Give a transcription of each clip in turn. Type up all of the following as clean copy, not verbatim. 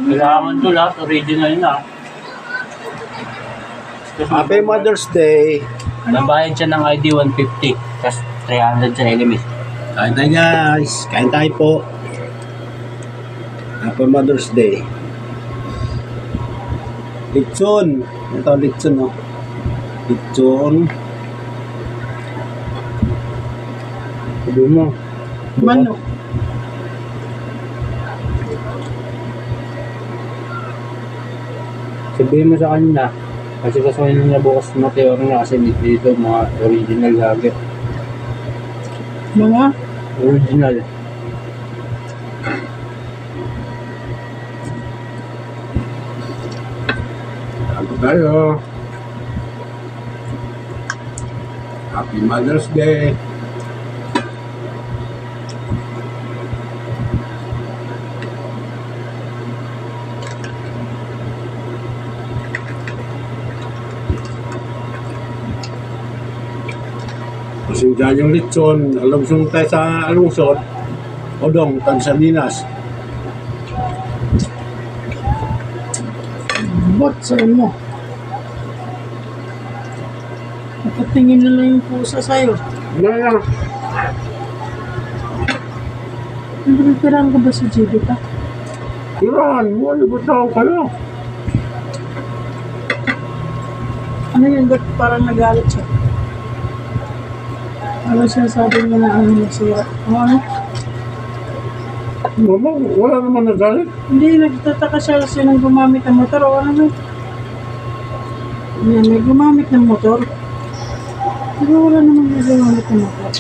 Kailangan to lahat, original na. Happy Mother's Day. Nabayad siya ng ID 150, tapos 300 sa LMS. Kain tayo guys. Kain tayo po. Happy Mother's Day. Litson. Ito litson, no? Litson. Sabi mo. Manok. Sabihin mo sa kanila, kasi kasuhin nila bukas na teori na kasi dito mga original lagi. Mga? Original. Ako tayo. Happy Mother's Day. Kasi dyan yung litson, alusong tayo sa alusot, Odong, Tansaninas. Bot sa mo. Nakatingin na lang yung pusa sa'yo. Ano? Nagpapiraan ko ba si Jibita? Iran, wala ba tao kayo? Ano yung ba't parang nagalit siya? Ano siya sabi niya na ano nasira? Ano? Mama, wala naman nagalit. Hindi, nagtataka siya kasi nang gumamit ng motor o ano ba? Yan, may gumamit ng motor. Pero wala naman may gumamit ng motor.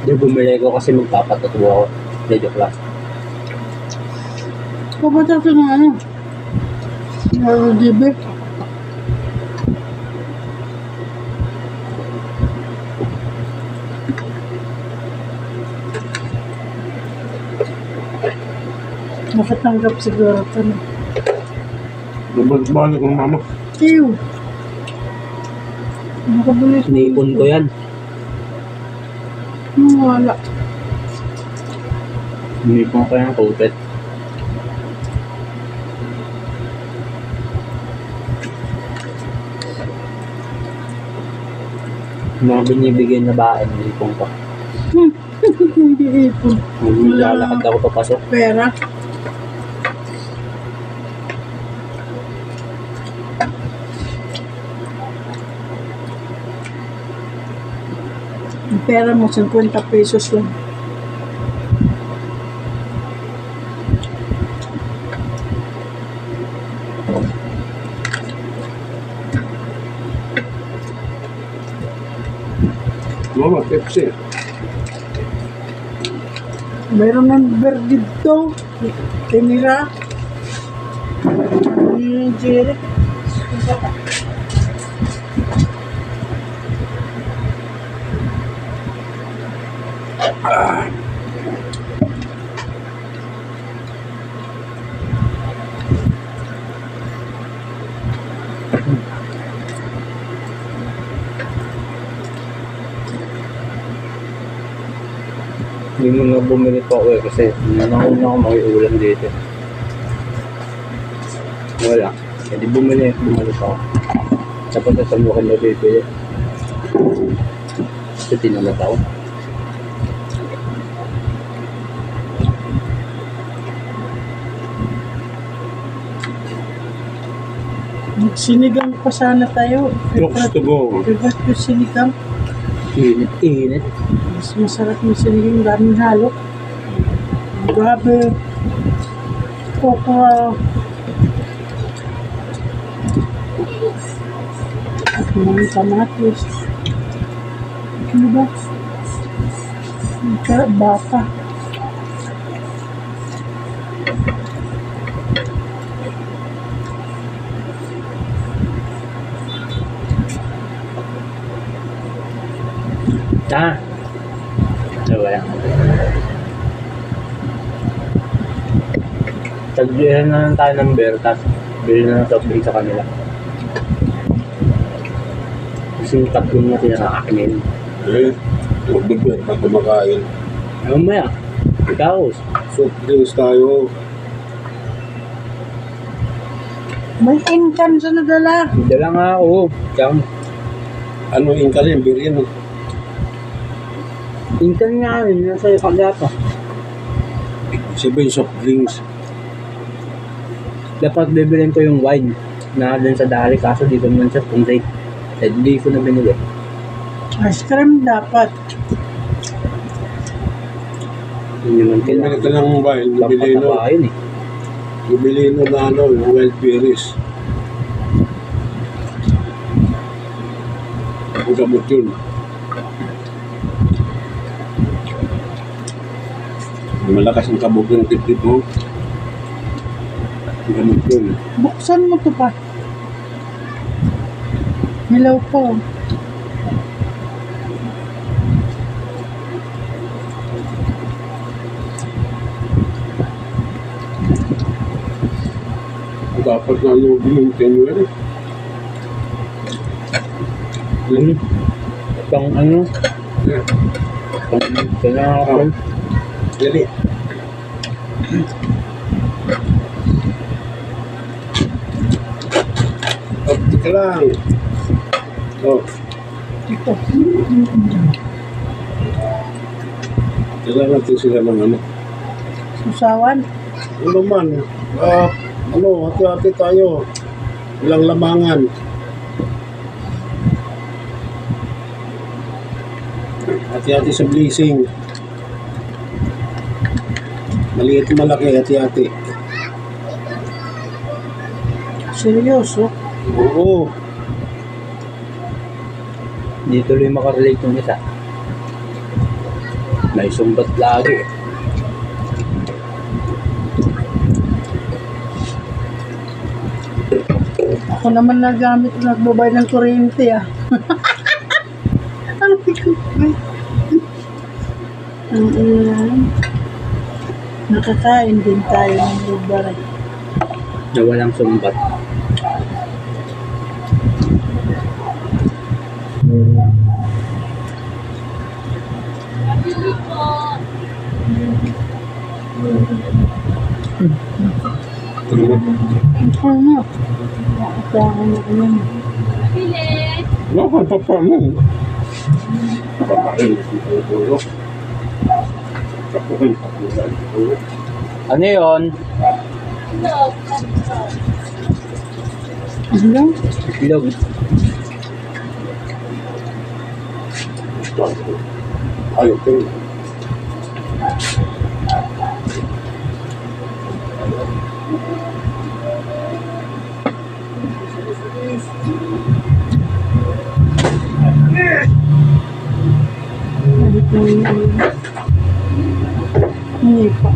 Hindi, bumili ko kasi magpapatato ako. Hindi, joke lang. Papatak ko ng ano? RDB. Nakatanggap siguro ito na. Balik ng mama. Ew! Nakabalik. Sinipon ko yan. Wala. Sinipon ko yung coated. Mga binibigyan na bahay, sinipon ko. Hindi ipon. Lalakad ako papasok. Pera. Ang pera mo, 50 pesos lang. Mama, Pepsi. Mayroon ng bird dito. Tinira. Jerry. Hindi mo na bumili pa ako kasi nanahon ako makiulam dito. Wala. Hindi bumili pa ako. Tapos na sa mukha na bibili. Kasi tinalat ako. Sinigang pa sana tayo. Looks to go. Favorite ko sinigang. Init. Mas masarap yung sinigang, daming halo. Grabe. Okra. Mga kamatis. Ano ba? Bata. Wala. Tagbihan na lang tayo ng beer, tapos bili na ng soft drink sa kanila. Kasi yung tatlong natin nakakainin. Eh, magbibet pa kumakain. Mamaya, ikaw. Soft drinks tayo. May inkan sa nadala. Dala nga ako. Tsaka, Ano yung kanin? Beer yan. intan nga rin, nasa iyo kagata. Sabi yung soft drinks. Dapat bibilin ko yung wine na dun sa dali, kaso dito naman sa Punjay. Eh, di ko na binili. Ice cream dapat. Hindi naman Bumili kailangan. ka ng wine. Lampat Bumili na no. ba yun eh. Bumili no na ano, yung wild berries. Ang gamot yun. Malakas ang kabog ng tip-tip mo. Ang gamot yun. Buksan mo to pa. Hilaw pa. Dapat na lobby yung tenure. Pang ano, Yeah. pang kailangan ako. Dali. Oh, tika lang. Oh, Ito. kailangan natin sila ng ano. Susawan. Ano man, hati-hati tayo. Ilang lamangan. Hati-hati sa blessing. Maliit malaki, hati-hati. Seryoso. Oo. Hindi tuloy makarelate yung isa. May sumbat lagi. Ako naman nagamit nagbabay ng kuryente ah. Ano ko? Nakakain din tayo ng lubar. Na walang sumbat. Ano? Nakakain ako yan. Bakit pa mo? Papain. Kapuhin. Ano yun? Ano? Itlog. Ayaw ko. Hindi pa.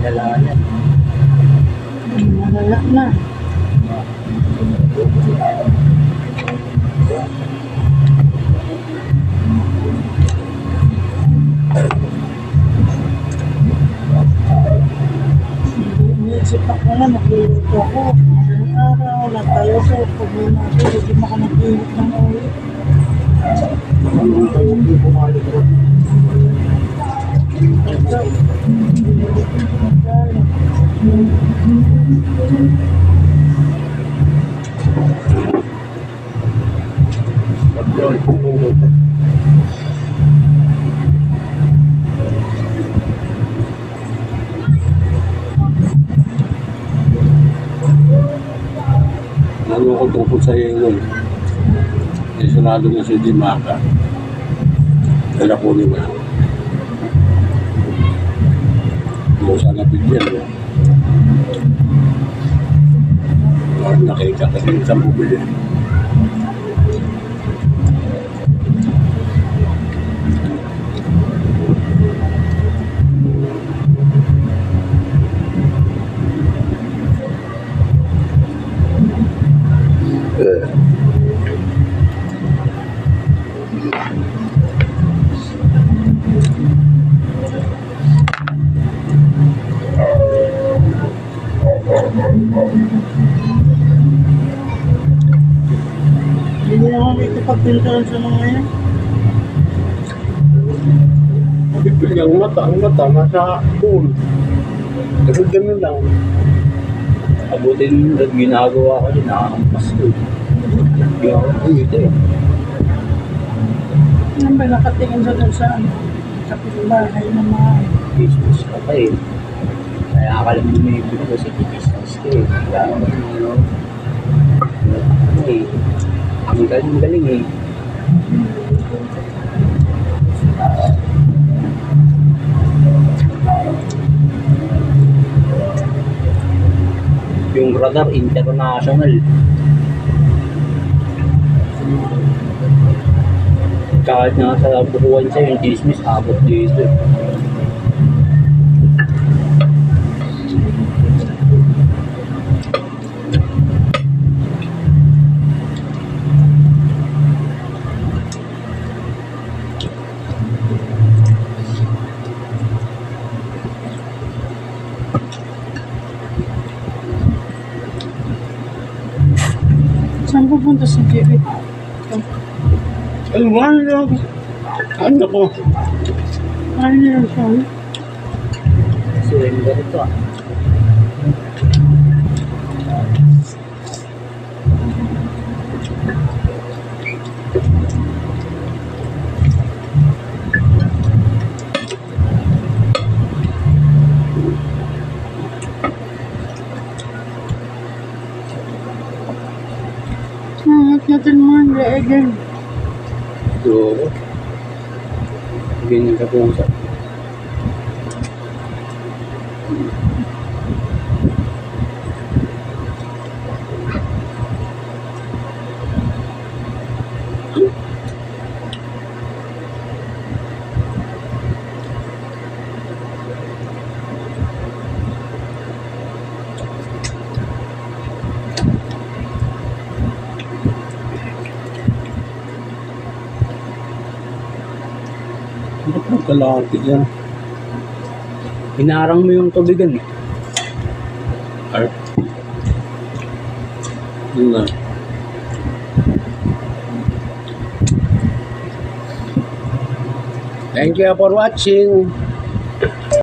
Kailangan yan. Malala na. Inisip ako na magluluto ako. Ang araw, tayo ko. Pag may natin, hindi mo ka nag-iinit ng ulit. Ano ako tungkol sa iyo yun? Isunado na si Dimaka. Kaya kunin na. Yung sana bigyan mo. Nakita ka rin sa bubili. Hindi naman may kapagpintahan sa mga yan. Pipili ang mata nasa pool. Kasi ganun lang. Abutin at ginagawa ko din, nakakampas ko. Hindi ako dito eh. Yan ba nakatingin sa doon sa kapitbahay ng mga Business ka pa eh. Kaya ka lang bumibili kasi business ka eh. Kaya ako ano eh. Ang galing eh. Yung radar international. Kahit nga sa bukuan sa'yo, yung chismis, abot dito. saan pupunta si Jerry? Ano ko? Ano niya siya? Surrender ito ah. Natin mo ang leegin. So, ganyan ka po sa. Ba't magkalaki yan? Hinarang mo yung tubigan eh. Ay. Yun na. Thank you for watching.